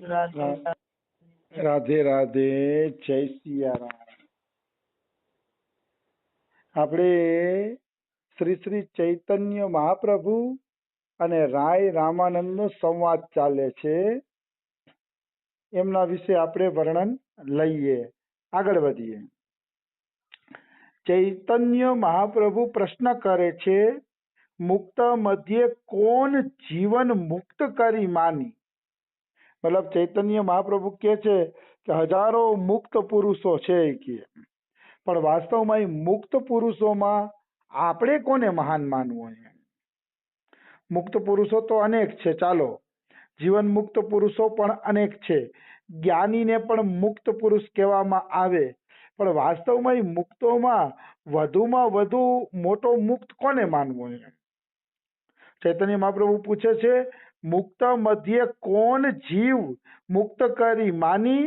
રાધે રાધે રાધે, જય સિયારામ. આપણે શ્રી શ્રી ચૈતન્ય મહાપ્રભુ અને રાય રામાનંદનો સંવાદ ચાલે છે. એમના વિશે આપણે વર્ણન લઈએ, આગળ વધીએ. ચૈતન્ય મહાપ્રભુ પ્રશ્ન કરે છે, મુક્ત મધ્યે કોણ જીવન મુક્ત કરી માની. મતલબ ચૈતન્ય મહાપ્રભુ કે છે કે હજારો મુક્ત પુરુષો છે કે, પણ વાસ્તવમાં એ મુક્ત પુરુષોમાં આપણે કોને મહાન માનવું? મુક્ત પુરુષો તો અનેક છે, ચાલો જીવન મુક્ત પુરુષો પણ અનેક છે, જ્ઞાનીને પણ મુક્ત પુરુષ કહેવામાં આવે, પણ વાસ્તવમાં એ મુક્તોમાં વધુમાં વધુ મોટો મુક્ત કોને માનવો? ચૈતન્ય મહાપ્રભુ પૂછે છે, મુક્ત મધ્યે કોણ જીવ મુક્ત કરી માની?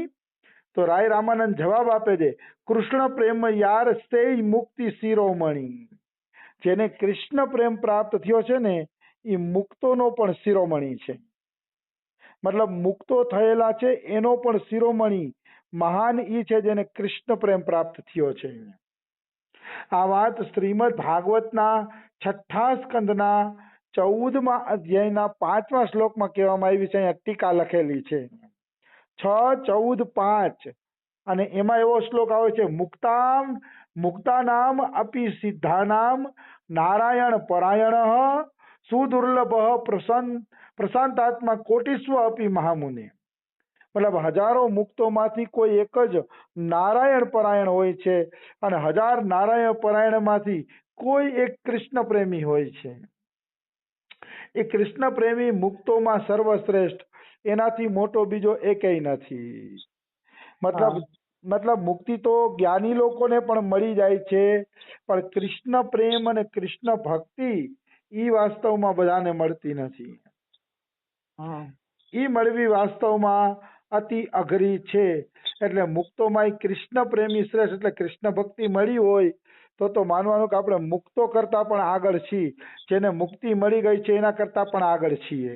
તો રાય રામાનંદ જવાબ આપે છે, કૃષ્ણ પ્રેમ યાર સે મુક્તિ શિરોમણી. જેને કૃષ્ણ પ્રેમ પ્રાપ્ત થયો છે ને એ મુક્તોનો પણ શિરોમણી છે. મતલબ મુક્તો થયેલા છે એનો પણ શિરોમણી મહાન ઈ છે જેને કૃષ્ણ પ્રેમ પ્રાપ્ત થયો છે. આ વાત શ્રીમદ ભાગવતના 6થા સ્કંદના 14મા અધ્યાયના 5મા શ્લોકમાં કહેવામાં આવી છે. અહીંયા ટીકા લખેલી છે 6:14:5, અને એમાં એવો શ્લોક આવે છે, મુક્તાનામ અપી સિદ્ધાનામ નારાયણ પરાયણ સુદુર્લભ પ્રશાંતાત્મા કોટિસ્વ અપી મહામુનિ. મતલબ હજારો મુક્તોમાંથી કોઈ એક જ નારાયણ પરાયણ હોય છે, અને 1000 નારાયણ પરાયણમાંથી કોઈ એક કૃષ્ણ પ્રેમી હોય છે. એ કૃષ્ણ પ્રેમી મુક્તોમાં સર્વશ્રેષ્ઠ, એનાથી મોટો બીજો એકેય નથી. મતલબ મુક્તિ તો જ્ઞાની લોકોને પણ મળી જાય છે, પણ કૃષ્ણ પ્રેમ અને કૃષ્ણ ભક્તિ ઈ વાસ્તવમાં બધાને મળતી નથી. ઈ મળવી વાસ્તવમાં અતિ અઘરી છે. એટલે મુક્તોમાં કૃષ્ણ પ્રેમી શ્રેષ્ઠ, એટલે કૃષ્ણ ભક્તિ મળી હોય તો માનવાનું કે આપણે મુક્તો કરતા પણ આગળ છીએ, જેને મુક્તિ મળી ગઈ છે એના કરતા પણ આગળ છીએ.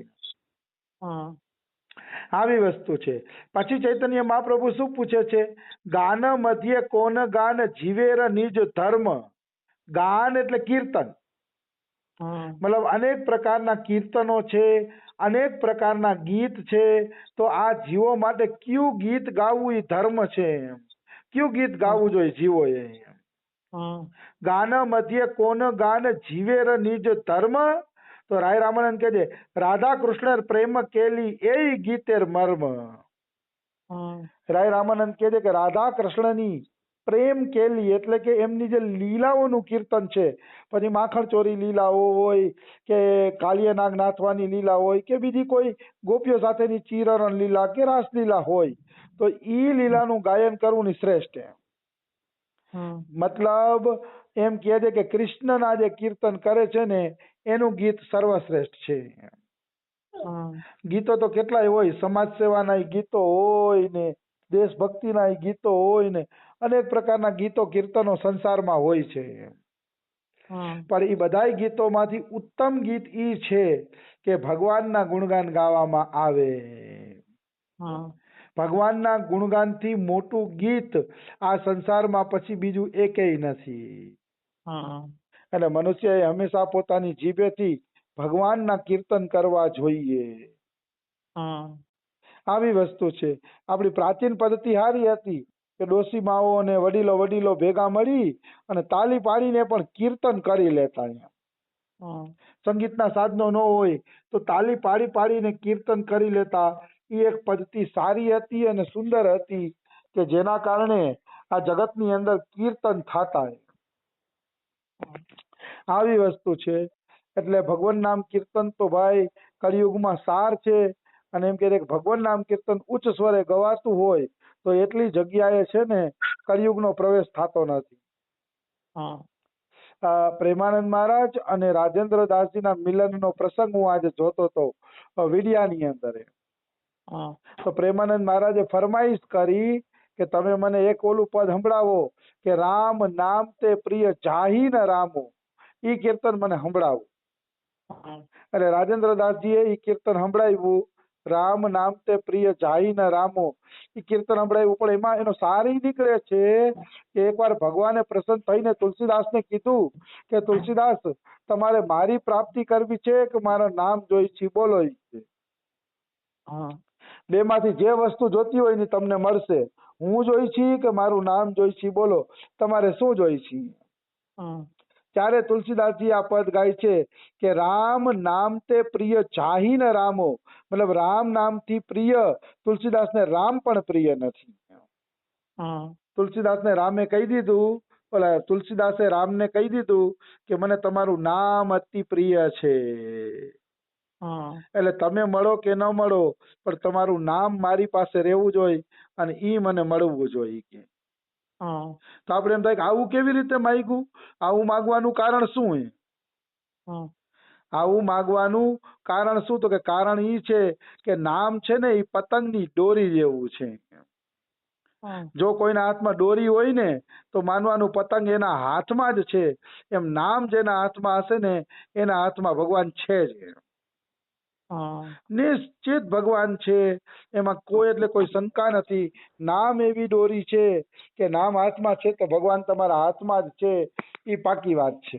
આવી વસ્તુ છે. પછી ચૈતન્ય મહાપ્રભુ શું પૂછે છે, ગાન મધ્યે કોન ગાન જીવેર નિજ ધર્મ. ગાન એટલે કીર્તન. મતલબ અનેક પ્રકારના કીર્તનો છે, અનેક પ્રકારના ગીત છે, તો આ જીવો માટે કયું ગીત ગાવું એ ધર્મ છે. કયું ગીત ગાવું જોઈએ જીવોએ? ગાન મધ્યે કોન ગાન જીવેર નિજ ધર્મ. તો રાય રામાનંદ કહે છે, રાધા કૃષ્ણ પ્રેમ કેલી એ ગીતેર મર્મ. રાય રામાનંદ કહે છે કે રાધા કૃષ્ણની પ્રેમ કેલી એટલે કે એમની જે લીલાઓનું કીર્તન છે, પછી માખણ ચોરી લીલાઓ હોય કે કાલિયાનાગ નાથવાની લીલા હોય કે બીજી કોઈ ગોપીઓ સાથેની ચીરરણ લીલા કે રાસલીલા હોય, તો ઈ લીલાનું ગાયન કરવું શ્રેષ્ઠ. મતલબ એમ કહે છે કે કૃષ્ણના જે કીર્તન કરે છે ને એનું ગીત સર્વશ્રેષ્ઠ છે. ગીતો તો કેટલાય હોય, સમાજ સેવાના ગીતો હોય ને, દેશભક્તિના ગીતો હોય ને, અનેક પ્રકારના ગીતો કીર્તનો સંસારમાં હોય છે, પણ એ બધા ગીતોમાંથી ઉત્તમ ગીત ઈ છે કે ભગવાનના ગુણગાન ગાવામાં આવે. ભગવાનના ગુણગાનથી મોટું ગીત આ સંસારમાં પછી બીજું એકેય નથી. અને મનુષ્યએ હંમેશા પોતાની જીભેથી ભગવાનના કીર્તન કરવા જોઈએ. આવી વસ્તુ છે. આપણી પ્રાચીન પદ્ધતિ સારી હતી કે ડોસીમાઓ અને વડીલો ભેગા મળી અને તાલી પાડીને પણ કીર્તન કરી લેતા. સંગીતના સાધનો ન હોય તો તાલી પાડીને કીર્તન કરી લેતા. એ એક પદ્ધતિ સારી હતી અને સુંદર હતી કે જેના કારણે આ જગતની અંદર કીર્તન થતા. આવી વસ્તુ છે. એટલે ભગવાન નામ કીર્તન તો ભાઈ કળિયુગમાં સાર છે. અને એમ કે ભગવાન નામ કીર્તન ઉચ્ચ સ્વરે ગવાતું હોય તો એટલી જગ્યાએ છે ને કળિયુગનો પ્રવેશ થતો નથી. પ્રેમાનંદ મહારાજ અને રાજેન્દ્ર દાસજીના મિલનનો પ્રસંગ હું આજે જોતો હતો વિડિયાની અંદર. તો પ્રેમાનંદ મહારાજે ફરમાઈશ કરી કે તમે મને એક ઓલું પદ સંભળાવો કે રામ નામ તે પ્રિય જાહી ન રામો. ઈ કીર્તન મને સંભળાવો. એટલે રાજેન્દ્ર દાસજીએ ઈ કીર્તન સંભળાવ્યું. રામ નામ તે પ્રિય જાય ન રામો, એ કીર્તન સંભળાયું. પણ એમાં એનો સાર ઈ નીકળે છે કે એકવાર ભગવાને પ્રસન્ન થઈને તુલસીદાસને કીધું કે તુલસીદાસ, તમારે મારી પ્રાપ્તિ કરવી છે કે મારા નામ જોઈ છે, બોલો. ઈ છે બે માંથી જે વસ્તુ જોતી હોય ને તમને મળશે. હું જોઈ છી કે મારું નામ જોઈ છી, બોલો તમારે શું જોઈ છી? ત્યારે તુલસીદાસજી આ પદ ગાય છે કે રામ નામ તે પ્રિય જાહી ન રામો, મતલબ રામ નામથી પ્રિય તુલસીદાસને રામ પણ પ્રિય નથી. તુલસીદાસને રામે કહી દીધું, ઓલા તુલસીદાસે રામને કહી દીધું કે મને તમારું નામ અતિ પ્રિય છે, એટલે તમે મળો કે ન મળો પણ તમારું નામ મારી પાસે રહેવું જોઈએ અને ઈ મને મળવું જોઈએ કે. તો આપણે એમ થાય કે આવું કેવી રીતે માગ્યું? આવું માગવાનું કારણ શું? આવું માગવાનું કારણ શું? તો કે કારણ ઈ છે કે નામ છે ને એ પતંગની દોરી જેવું છે. જો કોઈના હાથમાં દોરી હોય ને તો માનવાનું પતંગ એના હાથમાં જ છે. એમ નામ જેના હાથમાં હશે ને એના હાથમાં ભગવાન છે જ. નિશ્ચિત ભગવાન છે, એમાં કોઈ એટલે કોઈ શંકા નથી. નામ એવી દોરી છે કે નામ હાથમાં છે તો ભગવાન તમારા હાથમાં જ છે, એ પાકી વાત છે.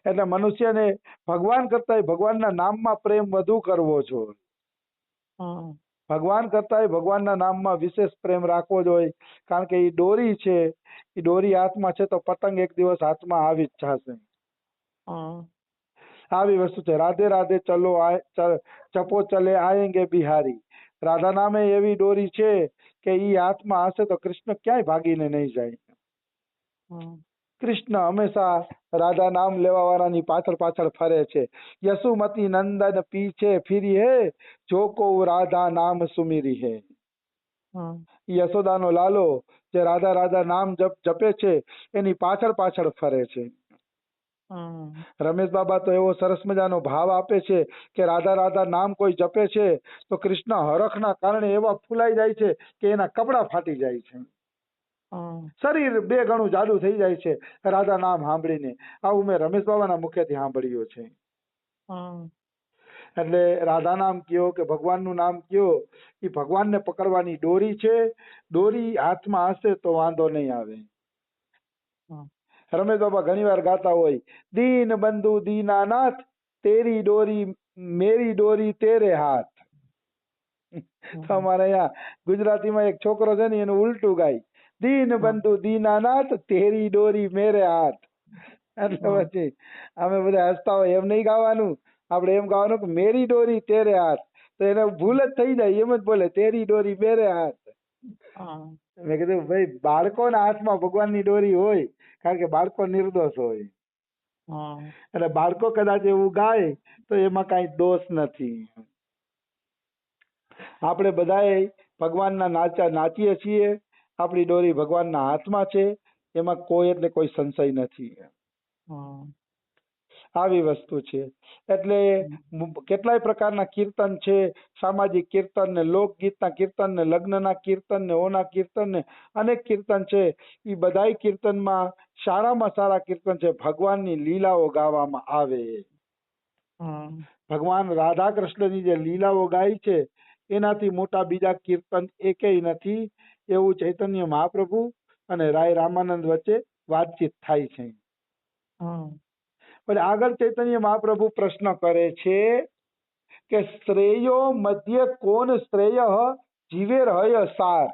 એટલે મનુષ્યને ભગવાન કરતા ભગવાનના નામમાં પ્રેમ વધુ કરવો જોઈએ. ભગવાન કરતા ભગવાનના નામમાં વિશેષ પ્રેમ રાખવો જોઈએ, કારણ કે એ દોરી છે, એ દોરી હાથમાં છે તો પતંગ એક દિવસ હાથમાં આવી જ જશે. આવી વસ્તુ છે. રાધે રાધે ચલો ચપો ચલે આયેંગે બિહારી. રાધા નામે એવી દોરી છે કે ઈ હાથમાં હશે તો કૃષ્ણ ક્યાંય ભાગીને નહીં જાય. કૃષ્ણ હંમેશા રાધા નામ લેવા વાળાની પાછળ પાછળ ફરે છે. યસુમતી નંદન પીછે ફીરી હે, જો કો રાધા નામ સુમીરી હે. યશોદાનો લાલો જે રાધા રાધા નામ જપે છે એની પાછળ પાછળ ફરે છે. રમેશ બાબા તો એવો સરસ મજાનો ભાવ આપે છે કે રાધા રાધા નામ કોઈ જપે છે તો કૃષ્ણ હરખના કારણે એવા ફૂલાઈ જાય છે કે એના કપડા ફાટી જાય છે, શરીર બે ગણું જાડું થઈ જાય છે રાધા નામ સાંભળીને. આવું મેં રમેશ બાબાના મુખેથી સાંભળ્યું છે. એટલે રાધા નામ કયો કે ભગવાનનું નામ કયો, એ ભગવાનને પકડવાની દોરી છે. દોરી હાથમાં હશે તો વાંધો નહીં આવે. રમેશ બાબા ઘણી વાર ગાતા હોય, દીન બંધુ દીનાનાથ, તેરી ડોરી મેરી ડોરી તેરે હાથ. તો અમારે અહીંયા ગુજરાતીમાં એક છોકરો છે ને એનું ઉલટું ગાય, દીન બંધુ દીનાનાથ, તેરી ડોરી મેરે હાથ. એટલે પછી અમે બધા હસતા હોય. એમ નહીં ગાવાનું, આપણે એમ ગાવાનું કે મેરી ડોરી તેરે હાથ. તો એને ભૂલ જ થઈ જાય, એમ જ બોલે તેરી ડોરી મેરે હાથ. મેં કીધું ભાઈ બાળકોના હાથમાં ભગવાનની દોરી હોય, કારણ કે બાળકો નિર્દોષ હોય. એટલે બાળકો કદાચ એવું ગાય તો એમાં કઈ દોષ નથી. આપણે બધાએ ભગવાનના નાચીએ છીએ, આપણી દોરી ભગવાનના હાથમાં છે, એમાં કોઈ એટલે કોઈ સંશય નથી. આવી વસ્તુ છે. એટલે કેટલાય પ્રકારના કીર્તન છે, સામાજિક કીર્તન ને લોકગીતના કીર્તન ને લગ્નના કીર્તન ને ઓના કીર્તન ને અનેક કીર્તન છે. એ બધાય કીર્તનમાં સારામાં સારા કીર્તન છે ભગવાનની લીલાઓ ગાવામાં આવે. ભગવાન રાધા કૃષ્ણની જે લીલાઓ ગાય છે એનાથી મોટા બીજા કીર્તન એકેય નથી. એવું ચૈતન્ય મહાપ્રભુ અને રાય રામાનંદ વચ્ચે વાતચીત થાય છે. પણ આગળ ચૈતન્ય મહાપ્રભુ પ્રશ્ન કરે છે કે શ્રેયો મધ્ય કોણ શ્રેય જીવે રહય સાર.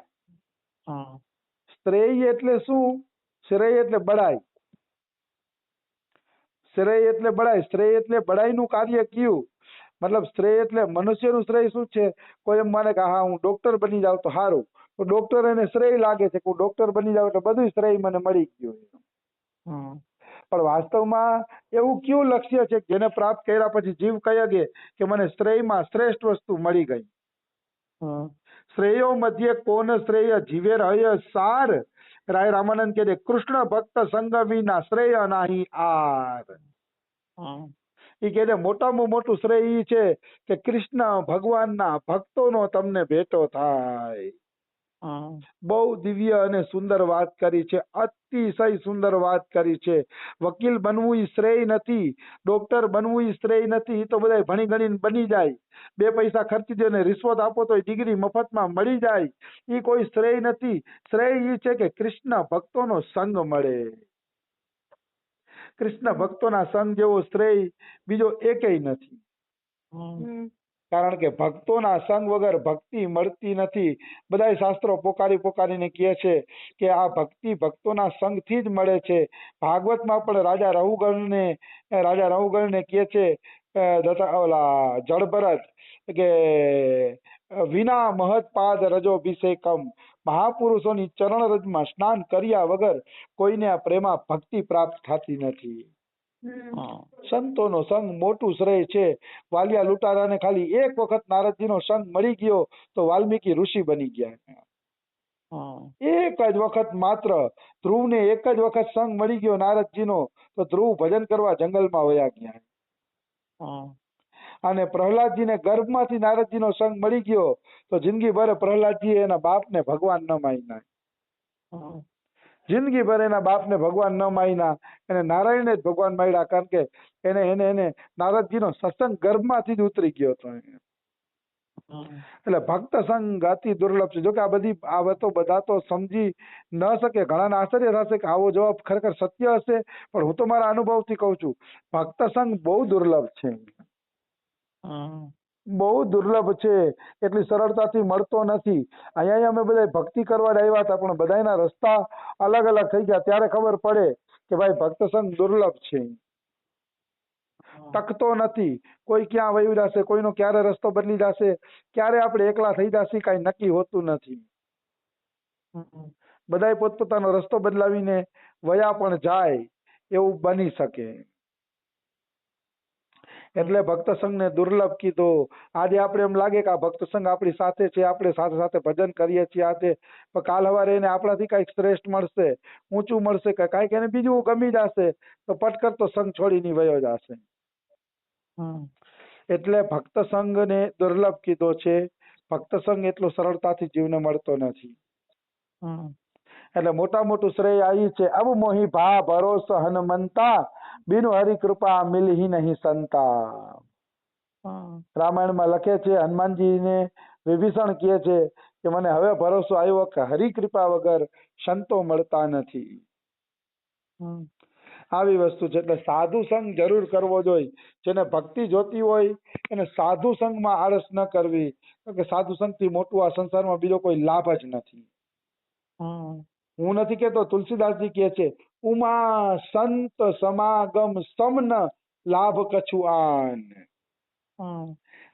શ્રેય એટલે શું? શ્રેય એટલે બડાઈ. શ્રેય એટલે બડાઈ. શ્રેય એટલે બડાઈનું કાર્ય કયું? મતલબ શ્રેય એટલે મનુષ્યનું શ્રેય શું છે? કોઈ એમ માને કે હા હું ડોક્ટર બની જાઉં તો સારું, તો ડોક્ટર એને શ્રેય લાગે છે કે હું ડોક્ટર બની જાઉં એટલે બધું શ્રેય મને મળી ગયું. પણ વાસ્તવમાં એવું કયું લક્ષ્ય છે જેને પ્રાપ્ત કર્યા પછી જીવ કહે કે મને શ્રેયમાં શ્રેષ્ઠ વસ્તુ મળી ગઈ? શ્રેયો મધ્ય કોન શ્રેય જીવે રહય સાર. રાય રામાનંદ કહે કૃષ્ણ ભક્ત સંગ વિના શ્રેય નાહી આર. એ કહે મોટામાં મોટું શ્રેય એ છે કે કૃષ્ણ ભગવાનના ભક્તોનો તમને ભેટો થાય. હા બહુ દિવ્ય અને સુંદર વાત કરી છે, અતિશય સુંદર વાત કરી છે. વકીલ બનવું ઈ શ્રેય નથી, ડોક્ટર બનવું ઈ શ્રેય નથી, ઈ તો બધા ભણી ગણીને બની જાય. 2 પૈસા ખર્ચી દો ને રિશ્વત આપો તો ડિગ્રી મફતમાં મળી જાય, ઈ કોઈ શ્રેય નથી. શ્રેય ઈ છે કે કૃષ્ણ ભક્તોનો સંગ મળે. કૃષ્ણ ભક્તોના સંગ જેવો શ્રેય બીજો એકેય નથી. કારણ કે ભક્તોના સંગ વગર ભક્તિ મળતી નથી. બધાય શાસ્ત્રો પોકારીને કહે છે કે આ ભક્તિ ભક્તોના સંગથી જ મળે છે. ભાગવતમાં પણ રાજા રહુગણને કહે છે ઓલા જળભરત કે વિના મહત્પાદ રજોભિષેકમ, મહાપુરુષોની ચરણ રજમાં સ્નાન કર્યા વગર કોઈને આ પ્રેમા ભક્તિ પ્રાપ્ત થતી નથી. સંતોનો સંગ મોટું શ્રેય છે. વાલિયા લૂંટારાને ખાલી એક વખત નારદજીનો સંગ મળી ગયો તો વાલ્મીકી ઋષિ બની ગયા. એક જ વખત માત્ર ધ્રુવને એક જ વખત સંગ મળી ગયો નારદજીનો તો ધ્રુવ ભજન કરવા જંગલમાં વયા ગયા. અને પ્રહલાદજીને ગર્ભમાંથી નારદજીનો સંગ મળી ગયો તો જિંદગીભર પ્રહલાદજી એના બાપને ભગવાન ન માન્યા. જિંદગીભર એના બાપને ભગવાન ન માન્યા, એને નારાયણે જ ભગવાન માન્યા. કારણ કે એને નારદજીનો સત્સંગ ગર્ભમાંથી જ ઉતરી ગયો હતો. એટલે ભક્ત સંગ અતિ દુર્લભ છે. જોકે આ બધી બાબતો બધા તો સમજી ન શકે. ઘણાને આશ્ચર્ય થશે કે આવો જવાબ ખરેખર સત્ય હશે, પણ હું તો મારા અનુભવથી કહું છું, ભક્ત સંગ બહુ દુર્લભ છે. બહુ દુર્લભ છે. એટલી સરળતાથી મળતો નથી. અહીંયા અમે બધા ભક્તિ કરવા આવ્યા હતા, પણ બધાના રસ્તા અલગ અલગ થઈ ગયા. ત્યારે ખબર પડે કે ભાઈ ભક્ત સંગ દુર્લભ છે. તકતો નથી. કોઈ ક્યાં વયું જશે, કોઈનો ક્યારે રસ્તો બદલી જશે, ક્યારે આપણે એકલા થઈ જશે, કઈ નક્કી હોતું નથી. બધાય પોતપોતાનો રસ્તો બદલાવીને વયા પણ જાય એવું બની શકે. એટલે ભક્ત સંઘને દુર્લભ કીધો. આજે આપણે એમ લાગે કે આ ભક્ત સંઘ આપણી સાથે છે, આપણે સાથે સાથે ભજન કરીએ છીએ આજે, પણ કાલ સવારે એને આપણાથી કઈક શ્રેષ્ઠ મળશે, ઊંચું મળશે, કે કઈક એને બીજું ગમી જશે તો પટકર તો સંઘ છોડીને વયો જશે. એટલે ભક્ત સંઘને દુર્લભ કીધો છે. ભક્ત સંઘ એટલો સરળતાથી જીવને મળતો નથી. એટલે મોટું શ્રેય આવી છે. અબ મોહી ભા ભરોસો હનુમંતા, બિનુ હરિ કૃપા મિલહી નહીં સંતા. રામાયણમાં લખે છે, હનુમાનજીને વિભીષણ કહે છે કે મને હવે ભરોસો આવ્યો કે હરિ કૃપા વગર સંતો મળતા નથી. આવી વસ્તુ છે. એટલે સાધુ સંગ જરૂર કરવો જોઈએ. જેને ભક્તિ જોતી હોય એને સાધુ સંગમાં આળસ ન કરવી, કે સાધુ સંગથી મોટું આ સંસારમાં બીજો કોઈ લાભ જ નથી. હું નથી કેતો, તુલસીદાસજી કહે છે, ઉમા સંત સમાગમ સમન લાભ કછુ આન.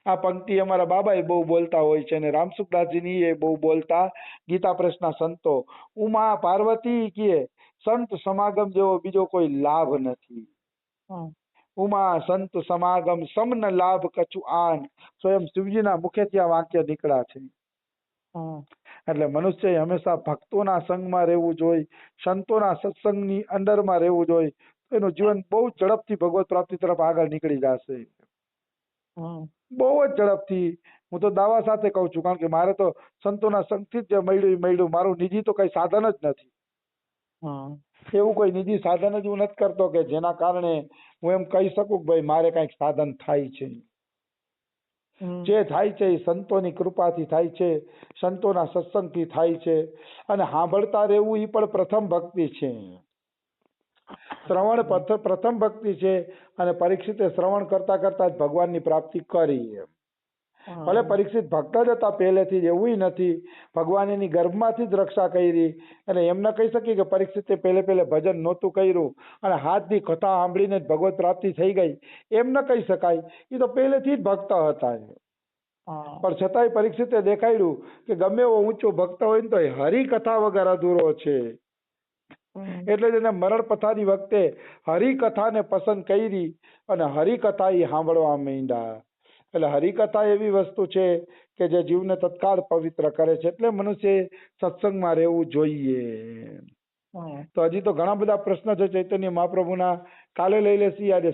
આ પંક્તિ અમારા બાબા બહુ બોલતા હોય છે, અને રામસુખદાસજી એ બહુ બોલતા. ગીતા પ્રેસના સંતો ઉમા પાર્વતી કહે સંત સમાગમ જેવો બીજો કોઈ લાભ નથી. ઉમા સંત સમાગમ સમન લાભ કછુ આન. સ્વયં શિવજીના મુખેથી આ વાક્ય નીકળ્યા છે. એટલે મનુષ્ય હંમેશા ભક્તોના સંગમાં રહેવું જોઈએ, સંતોના સત્સંગની અંદરમાં રહેવું જોઈએ. એનું જીવન બહુ ઝડપથી ભગવત પ્રાપ્તિ તરફ આગળ નીકળી જશે. બહુ જ ઝડપથી. હું તો દાવા સાથે કહું છું, કારણ કે મારે તો સંતોના સંગથી જ મળ્યું. મારું નિજી તો કઈ સાધન જ નથી. એવું કોઈ નિજી સાધન જ હું નથી કરતો કે જેના કારણે હું એમ કહી શકું કે ભાઈ મારે કઈક સાધન થાય છે. જે થાય છે એ સંતોની કૃપાથી થાય છે, સંતોના સત્સંગથી થાય છે. અને સાંભળતા રહેવું એ પણ પ્રથમ ભક્તિ છે. શ્રવણ પ્રથમ ભક્તિ છે. અને પરીક્ષિતે શ્રવણ કરતા કરતા જ ભગવાનની પ્રાપ્તિ કરી. ભલે પરીક્ષિત ભક્ત જ હતા પહેલેથી જ, એવું નથી. ભગવાન એની ગર્ભમાંથી જ રક્ષા કરી. અને એમ ન કહી શકીએ કે પરીક્ષિતે પહેલે ભજન નહોતું કર્યું અને હાથથી કથા સાંભળીને જ ભગવત પ્રાપ્તિ થઈ ગઈ, એમ ન કહી શકાય. એ તો પહેલેથી જ ભક્ત હતા. પણ છતાંય પરીક્ષિતે દેખાડ્યું કે ગમે એવો ઊંચો ભક્ત હોય ને તો હરિકથા વગર અધૂરો છે. એટલે જ એને મરણ પથારી વખતે હરિકથાને પસંદ કરી અને હરિકથા એ સાંભળવા માંડ્યા. એટલે હરિકથા એવી વસ્તુ છે કે જે જીવને તત્કાળ પવિત્ર કરે છે. એટલે મનુષ્ય સત્સંગમાં રહેવું જોઈએ. તો હજી તો ઘણા બધા પ્રશ્ન છે ચૈતન્ય મહાપ્રભુના, કાલે લઈ લેશી. આજે